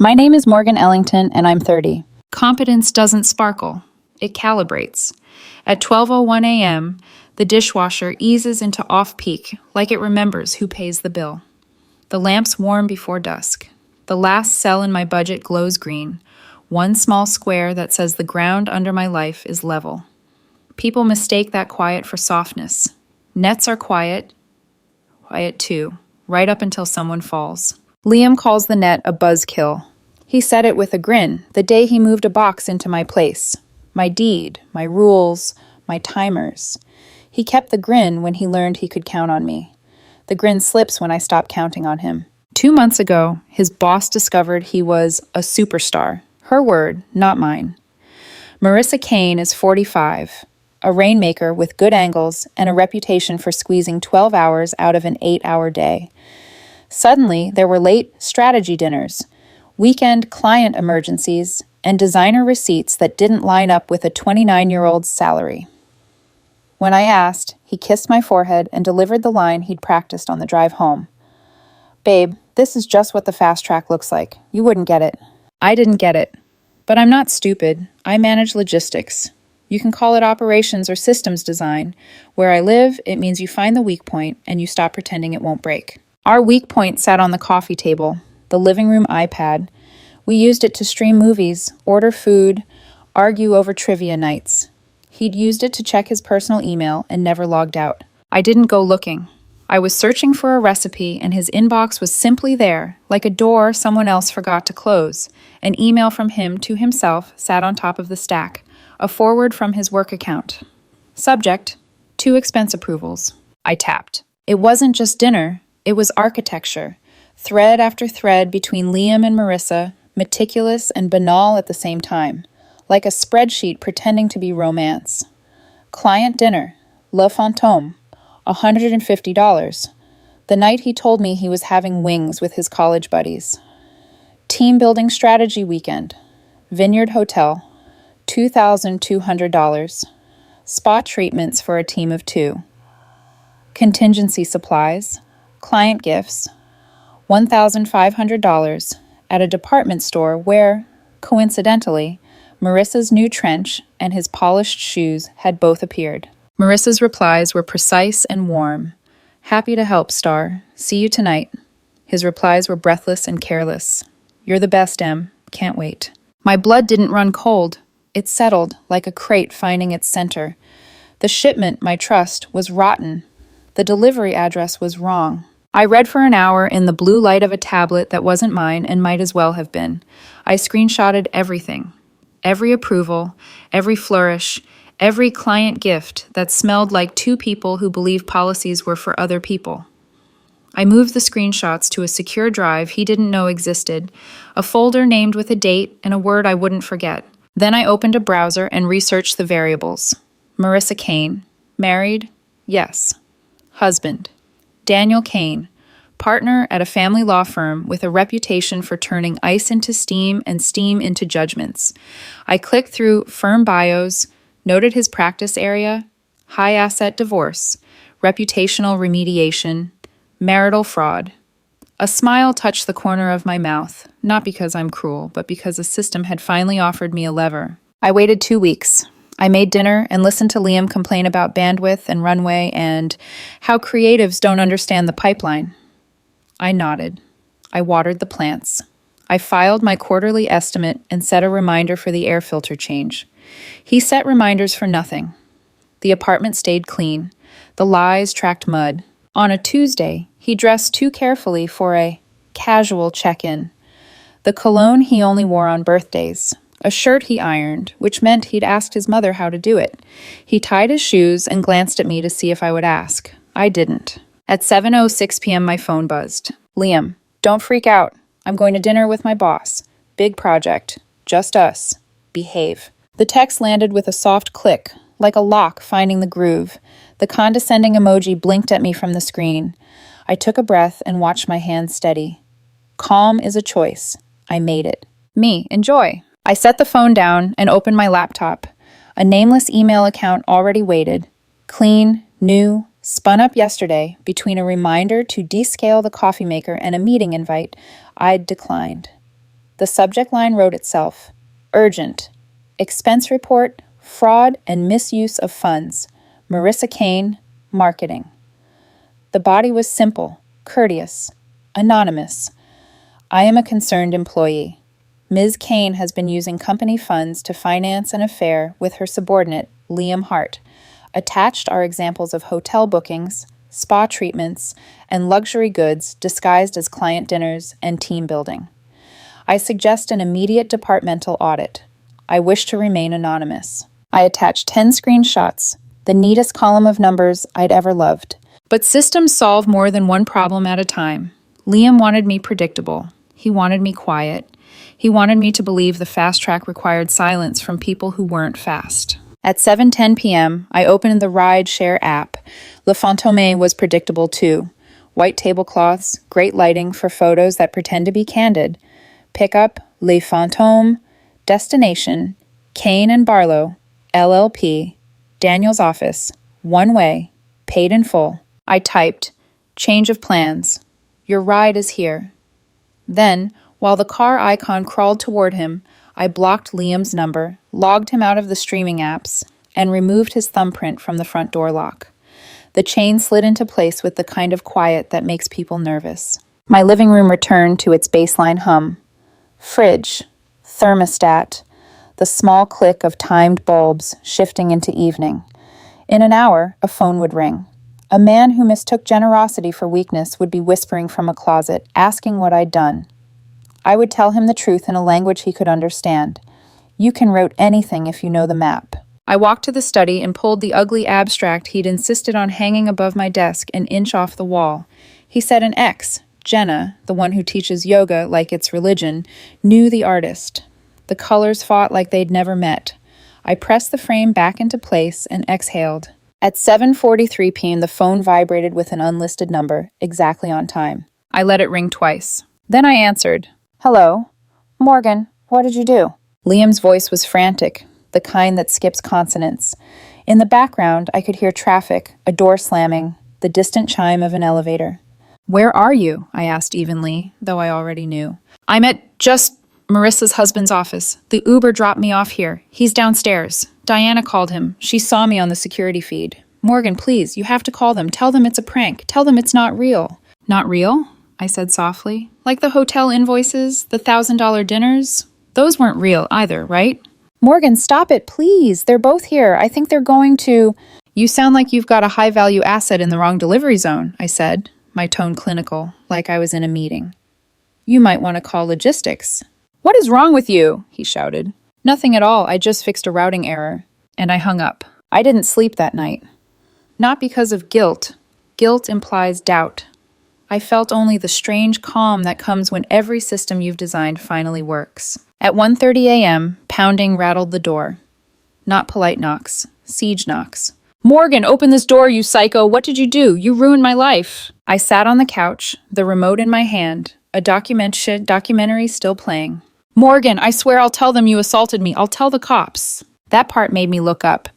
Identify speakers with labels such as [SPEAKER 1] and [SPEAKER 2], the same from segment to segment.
[SPEAKER 1] My name is Morgan Ellington, and I'm 30.
[SPEAKER 2] Competence doesn't sparkle, it calibrates. At 12:01 a.m., the dishwasher eases into off-peak like it remembers who pays the bill. The lamps warm before dusk. The last cell in my budget glows green, one small square that says the ground under my life is level. People mistake that quiet for softness. Nets are quiet too, right up until someone falls. Liam calls the net a buzzkill. He said it with a grin the day he moved a box into my place. My deed, my rules, my timers. He kept the grin when he learned he could count on me. The grin slips when I stop counting on him. 2 months ago, his boss discovered he was a superstar. Her word, not mine. Marissa Kane is 45, a rainmaker with good angles and a reputation for squeezing 12 hours out of an 8-hour day. Suddenly, there were late strategy dinners, weekend client emergencies, and designer receipts that didn't line up with a 29-year-old's salary. When I asked, he kissed my forehead and delivered the line he'd practiced on the drive home. "Babe, this is just what the fast track looks like. You wouldn't get it." I didn't get it. But I'm not stupid. I manage logistics. You can call it operations or systems design. Where I live, it means you find the weak point and you stop pretending it won't break. Our weak point sat on the coffee table, the living room iPad. We used it to stream movies, order food, argue over trivia nights. He'd used it to check his personal email and never logged out. I didn't go looking. I was searching for a recipe and his inbox was simply there, like a door someone else forgot to close. An email from him to himself sat on top of the stack, a forward from his work account. Subject, 2 expense approvals. I tapped. It wasn't just dinner, it was architecture. Thread after thread between Liam and Marissa, meticulous and banal at the same time, like a spreadsheet pretending to be romance. Client dinner, Le Fantôme, $150. The night he told me he was having wings with his college buddies. Team building strategy weekend, Vineyard Hotel, $2,200. Spa treatments for a team of 2. Contingency supplies, client gifts, $1,500 at a department store where, coincidentally, Marissa's new trench and his polished shoes had both appeared. Marissa's replies were precise and warm. "Happy to help, Star. See you tonight." His replies were breathless and careless. "You're the best, Em. Can't wait." My blood didn't run cold. It settled like a crate finding its center. The shipment, my trust, was rotten. The delivery address was wrong. I read for an hour in the blue light of a tablet that wasn't mine and might as well have been. I screenshotted everything. Every approval, every flourish, every client gift that smelled like 2 people who believe policies were for other people. I moved the screenshots to a secure drive he didn't know existed, a folder named with a date and a word I wouldn't forget. Then I opened a browser and researched the variables. Marissa Kane. Married? Yes. Husband. Daniel Kane. Partner at a family law firm with a reputation for turning ice into steam and steam into judgments. I clicked through firm bios, noted his practice area, high asset divorce, reputational remediation, marital fraud. A smile touched the corner of my mouth, not because I'm cruel, but because the system had finally offered me a lever. I waited 2 weeks. I made dinner and listened to Liam complain about bandwidth and runway and how creatives don't understand the pipeline. I nodded. I watered the plants. I filed my quarterly estimate and set a reminder for the air filter change. He set reminders for nothing. The apartment stayed clean. The lies tracked mud. On a Tuesday, he dressed too carefully for a casual check-in. The cologne he only wore on birthdays. A shirt he ironed, which meant he'd asked his mother how to do it. He tied his shoes and glanced at me to see if I would ask. I didn't. At 7:06 p.m. my phone buzzed. "Liam, don't freak out. I'm going to dinner with my boss. Big project. Just us. Behave." The text landed with a soft click, like a lock finding the groove. The condescending emoji blinked at me from the screen. I took a breath and watched my hands steady. Calm is a choice. I made it. Me, enjoy. I set the phone down and opened my laptop. A nameless email account already waited. Clean, new, spun up yesterday between a reminder to descale the coffee maker and a meeting invite I'd declined. The subject line wrote itself. Urgent. Expense report, fraud and misuse of funds. Marissa Kane, marketing. The body was simple, courteous, anonymous. I am a concerned employee. Ms. Kane has been using company funds to finance an affair with her subordinate, Liam Hart. Attached are examples of hotel bookings, spa treatments, and luxury goods disguised as client dinners and team building. I suggest an immediate departmental audit. I wish to remain anonymous. I attach 10 screenshots, the neatest column of numbers I'd ever loved. But systems solve more than one problem at a time. Liam wanted me predictable. He wanted me quiet. He wanted me to believe the fast track required silence from people who weren't fast. At 7:10 p.m., I opened the ride-share app. Le Fantôme was predictable too. White tablecloths, great lighting for photos that pretend to be candid. Pickup, Les Fantômes. Destination, Kane and Barlow, LLP. Daniel's office. One way. Paid in full. I typed, change of plans. Your ride is here. Then, while the car icon crawled toward him, I blocked Liam's number, logged him out of the streaming apps, and removed his thumbprint from the front door lock. The chain slid into place with the kind of quiet that makes people nervous. My living room returned to its baseline hum. Fridge, thermostat, the small click of timed bulbs shifting into evening. In an hour, a phone would ring. A man who mistook generosity for weakness would be whispering from a closet, asking what I'd done. I would tell him the truth in a language he could understand. You can route anything if you know the map. I walked to the study and pulled the ugly abstract he'd insisted on hanging above my desk an inch off the wall. He said an ex, Jenna, the one who teaches yoga like it's religion, knew the artist. The colors fought like they'd never met. I pressed the frame back into place and exhaled. At 7:43 p.m., the phone vibrated with an unlisted number, exactly on time. I let it ring twice. Then I answered. Hello? Morgan, what did you do? Liam's voice was frantic, the kind that skips consonants. In the background, I could hear traffic, a door slamming, the distant chime of an elevator. Where are you? I asked evenly, though I already knew. I'm at just Marissa's husband's office. The Uber dropped me off here. He's downstairs. Diana called him. She saw me on the security feed. Morgan, please, you have to call them. Tell them it's a prank. Tell them it's not real. Not real? I said softly. Like the hotel invoices, the $1,000 dinners? Those weren't real either, right? Morgan, stop it, please. They're both here. I think they're going to... You sound like you've got a high-value asset in the wrong delivery zone, I said, my tone clinical, like I was in a meeting. You might want to call logistics. What is wrong with you? He shouted. Nothing at all. I just fixed a routing error. And I hung up. I didn't sleep that night. Not because of guilt. Guilt implies doubt. I felt only the strange calm that comes when every system you've designed finally works. At 1:30 a.m., pounding rattled the door. Not polite knocks, siege knocks. Morgan, open this door, you psycho! What did you do? You ruined my life! I sat on the couch, the remote in my hand, a documentary still playing. Morgan, I swear I'll tell them you assaulted me. I'll tell the cops. That part made me look up.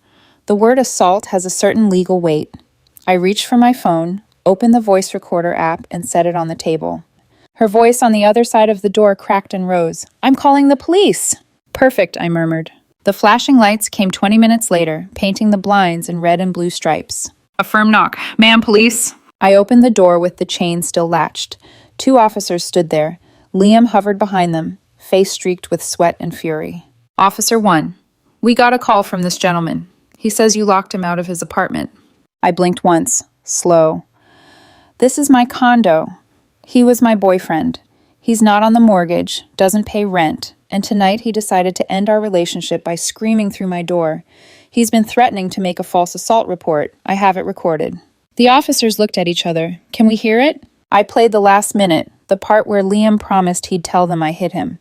[SPEAKER 2] The word assault has a certain legal weight. I reached for my phone, opened the voice recorder app, and set it on the table. Her voice on the other side of the door cracked and rose. I'm calling the police! Perfect, I murmured. The flashing lights came 20 minutes later, painting the blinds in red and blue stripes. A firm knock. Ma'am, police? I opened the door with the chain still latched. 2 officers stood there. Liam hovered behind them, face streaked with sweat and fury. Officer 1. We got a call from this gentleman. He says you locked him out of his apartment. I blinked once, slow. This is my condo. He was my boyfriend. He's not on the mortgage, doesn't pay rent, and tonight he decided to end our relationship by screaming through my door. He's been threatening to make a false assault report. I have it recorded. The officers looked at each other. Can we hear it? I played the last minute, the part where Liam promised he'd tell them I hit him.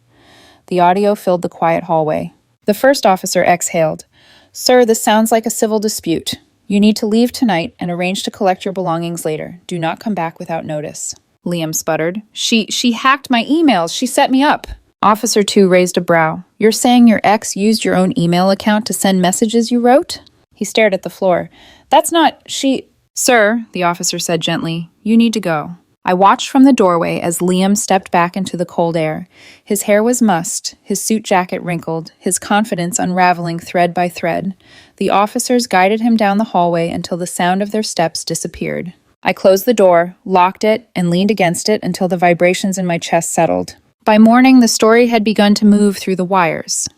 [SPEAKER 2] The audio filled the quiet hallway. The first officer exhaled. Sir, this sounds like a civil dispute. You need to leave tonight and arrange to collect your belongings later. Do not come back without notice. Liam sputtered. She hacked my emails. She set me up. Officer 2 raised a brow. You're saying your ex used your own email account to send messages you wrote? He stared at the floor. That's not... Sir, the officer said gently, you need to go. I watched from the doorway as Liam stepped back into the cold air. His hair was mussed, his suit jacket wrinkled, his confidence unraveling thread by thread. The officers guided him down the hallway until the sound of their steps disappeared. I closed the door, locked it, and leaned against it until the vibrations in my chest settled. By morning, the story had begun to move through the wires.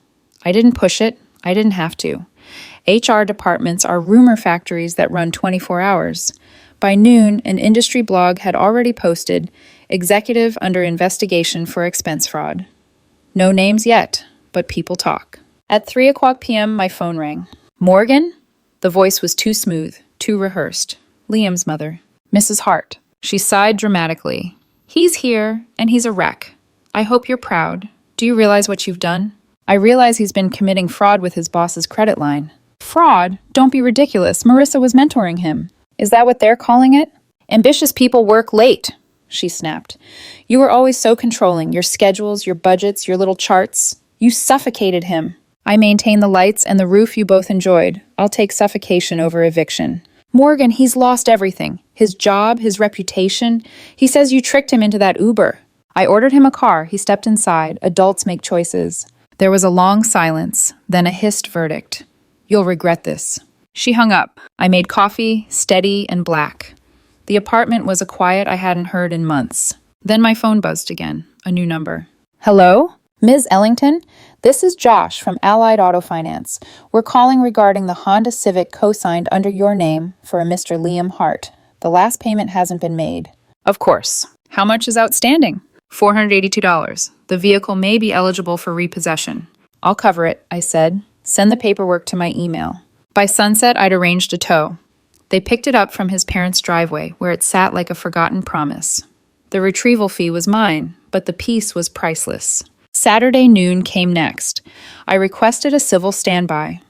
[SPEAKER 2] I didn't push it. I didn't have to. HR departments are rumor factories that run 24 hours. By noon, an industry blog had already posted, "Executive under investigation for expense fraud." No names yet, but people talk. At 3:00 p.m., my phone rang. "Morgan?" The voice was too smooth, too rehearsed. Liam's mother. "Mrs. Hart." She sighed dramatically. "He's here, and he's a wreck. I hope you're proud. Do you realize what you've done?" "I realize he's been committing fraud with his boss's credit line." "Fraud? Don't be ridiculous. Marissa was mentoring him." "Is that what they're calling it?" "Ambitious people work late," she snapped. "You were always so controlling. Your schedules, your budgets, your little charts. You suffocated him." "I maintain the lights and the roof you both enjoyed. I'll take suffocation over eviction." "Morgan, he's lost everything. His job, his reputation. He says you tricked him into that Uber." "I ordered him a car. He stepped inside. Adults make choices." There was a long silence, then a hissed verdict. "You'll regret this." She hung up. I made coffee, steady and black. The apartment was a quiet I hadn't heard in months. Then my phone buzzed again, a new number. "Hello? Ms. Ellington? This is Josh from Allied Auto Finance. We're calling regarding the Honda Civic co-signed under your name for a Mr. Liam Hart. The last payment hasn't been made." "Of course. How much is outstanding?" $482. The vehicle may be eligible for repossession." "I'll cover it," I said. "Send the paperwork to my email." By sunset, I'd arranged a tow. They picked it up from his parents' driveway, where it sat like a forgotten promise. The retrieval fee was mine, but the peace was priceless. Saturday noon came next. I requested a civil standby.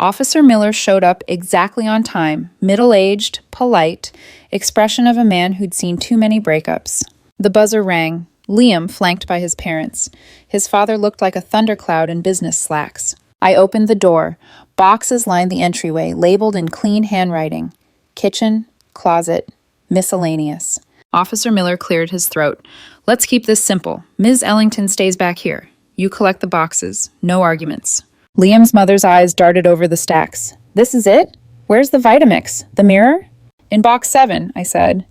[SPEAKER 2] Officer Miller showed up exactly on time, middle-aged, polite, expression of a man who'd seen too many breakups. The buzzer rang. Liam, flanked by his parents. His father looked like a thundercloud in business slacks. I opened the door. Boxes lined the entryway, labeled in clean handwriting. Kitchen, closet, miscellaneous. Officer Miller cleared his throat. "Let's keep this simple. Ms. Ellington stays back here. You collect the boxes. No arguments." Liam's mother's eyes darted over the stacks. "This is it? Where's the Vitamix? The mirror?" "In box 7, I said.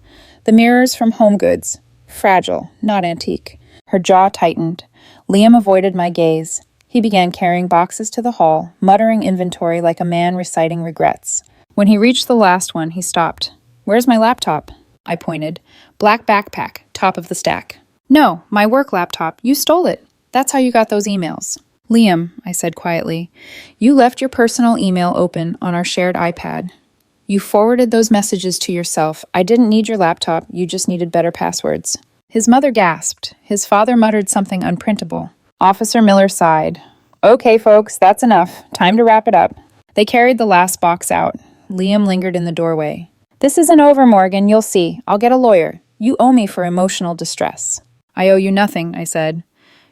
[SPEAKER 2] "The mirror's from Home Goods. Fragile, not antique." Her jaw tightened. Liam avoided my gaze. He began carrying boxes to the hall, muttering inventory like a man reciting regrets. When he reached the last one, he stopped. "Where's my laptop?" I pointed. "Black backpack, top of the stack." "No, my work laptop. You stole it. That's how you got those emails." "Liam," I said quietly, "you left your personal email open on our shared iPad. You forwarded those messages to yourself. I didn't need your laptop. You just needed better passwords." His mother gasped. His father muttered something unprintable. Officer Miller sighed. "Okay, folks, that's enough. Time to wrap it up." They carried the last box out. Liam lingered in the doorway. "This isn't over, Morgan. You'll see. I'll get a lawyer. You owe me for emotional distress." "I owe you nothing," I said.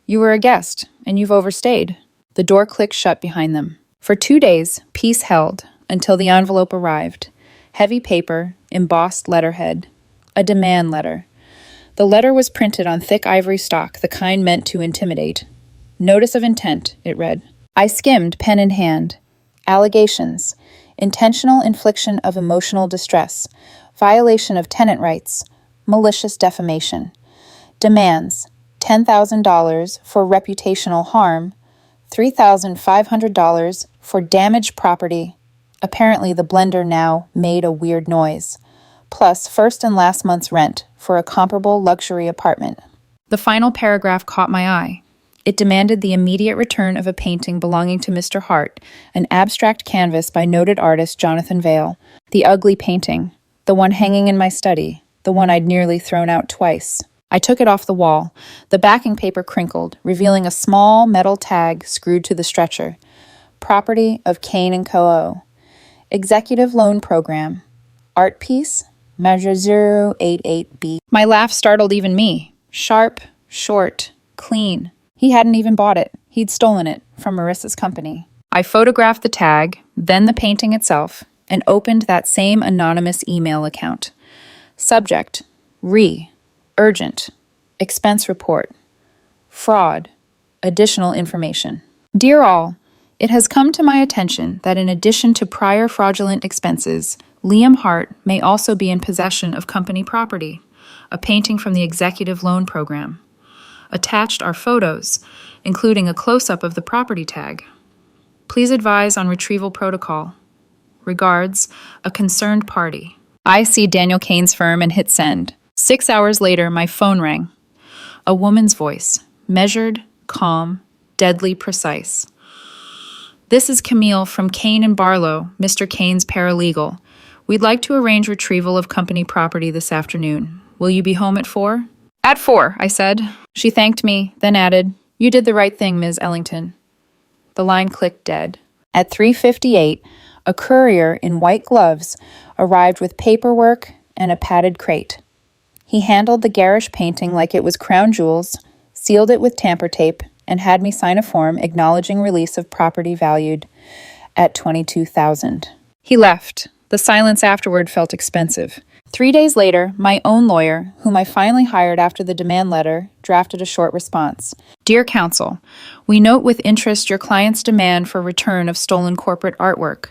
[SPEAKER 2] "You were a guest, and you've overstayed." The door clicked shut behind them. For 2 days, peace held, until the envelope arrived. Heavy paper, embossed letterhead. A demand letter. The letter was printed on thick ivory stock, the kind meant to intimidate. "Notice of intent," it read. I skimmed, pen in hand. Allegations. Intentional infliction of emotional distress. Violation of tenant rights. Malicious defamation. Demands. $10,000 for reputational harm. $3,500 for damaged property. Apparently the blender now made a weird noise. Plus first and last month's rent for a comparable luxury apartment. The final paragraph caught my eye. It demanded the immediate return of a painting belonging to Mr. Hart, an abstract canvas by noted artist Jonathan Vale. The ugly painting. The one hanging in my study. The one I'd nearly thrown out twice. I took it off the wall. The backing paper crinkled, revealing a small metal tag screwed to the stretcher. Property of Kane & Co. Executive Loan Program. Art piece. Measure 088B. My laugh startled even me. Sharp, short, clean. He hadn't even bought it. He'd stolen it from Marissa's company. I photographed the tag, then the painting itself, and opened that same anonymous email account. Subject, Urgent. Expense report. Fraud. Additional information. Dear all, it has come to my attention that in addition to prior fraudulent expenses, Liam Hart may also be in possession of company property, a painting from the Executive Loan Program. Attached are photos, including a close-up of the property tag. Please advise on retrieval protocol. Regards, a concerned party. I see Daniel Kane's firm and hit send. 6 hours later, my phone rang. A woman's voice, measured, calm, deadly precise. This is Camille from Kane and Barlow, Mr. Kane's paralegal. We'd like to arrange retrieval of company property this afternoon. Will you be home at 4? At 4, I said. She thanked me, then added, You did the right thing, Ms. Ellington. The line clicked dead. At 3:58, a courier in white gloves arrived with paperwork and a padded crate. He handled the garish painting like it was crown jewels, sealed it with tamper tape, and had me sign a form acknowledging release of property valued at $22,000. He left. The silence afterward felt expensive. 3 days later, my own lawyer, whom I finally hired after the demand letter, drafted a short response. Dear counsel, we note with interest your client's demand for return of stolen corporate artwork.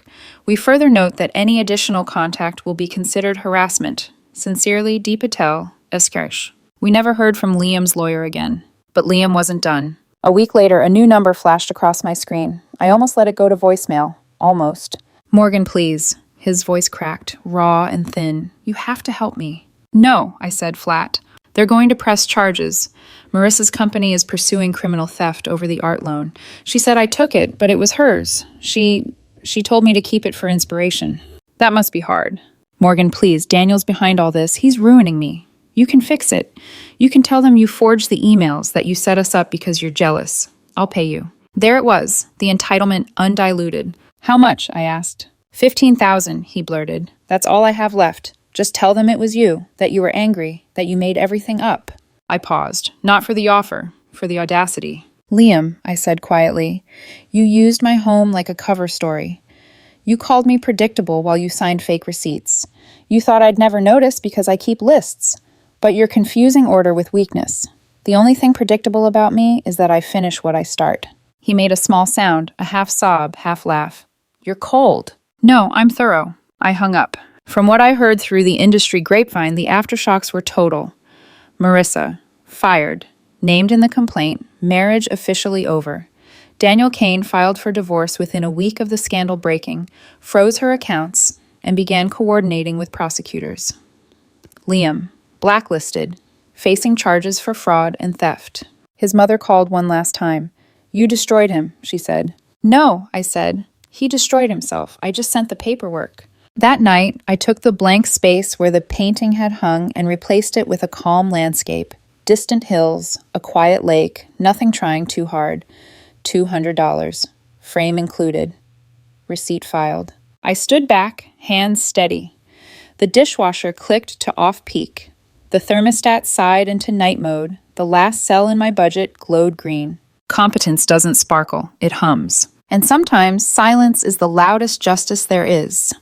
[SPEAKER 2] We further note that any additional contact will be considered harassment. Sincerely, D. Patel, Eskersh. We never heard from Liam's lawyer again. But Liam wasn't done. A week later, a new number flashed across my screen. I almost let it go to voicemail. Almost. Morgan, please. His voice cracked, raw and thin. You have to help me. No, I said flat. They're going to press charges. Marissa's company is pursuing criminal theft over the art loan. She said I took it, but it was hers. She told me to keep it for inspiration. That must be hard. Morgan, please, Daniel's behind all this. He's ruining me. You can fix it. You can tell them you forged the emails, that you set us up because you're jealous. I'll pay you. There it was, the entitlement undiluted. How much? I asked. $15,000, he blurted. That's all I have left. Just tell them it was you, that you were angry, that you made everything up. I paused. Not for the offer, for the audacity. Liam, I said quietly, you used my home like a cover story. You called me predictable while you signed fake receipts. You thought I'd never notice because I keep lists. But you're confusing order with weakness. The only thing predictable about me is that I finish what I start. He made a small sound, a half sob, half laugh. You're cold. No, I'm thorough. I hung up. From what I heard through the industry grapevine, the aftershocks were total. Marissa, fired. Named in the complaint, marriage officially over. Daniel Kane filed for divorce within a week of the scandal breaking, froze her accounts, and began coordinating with prosecutors. Liam, blacklisted, facing charges for fraud and theft. His mother called one last time. You destroyed him, she said. No, I said. He destroyed himself. I just sent the paperwork. That night, I took the blank space where the painting had hung and replaced it with a calm landscape. Distant hills, a quiet lake, nothing trying too hard. $200. Frame included. Receipt filed. I stood back, hands steady. The dishwasher clicked to off-peak. The thermostat sighed into night mode. The last cell in my budget glowed green. Competence doesn't sparkle, it hums. And sometimes silence is the loudest justice there is.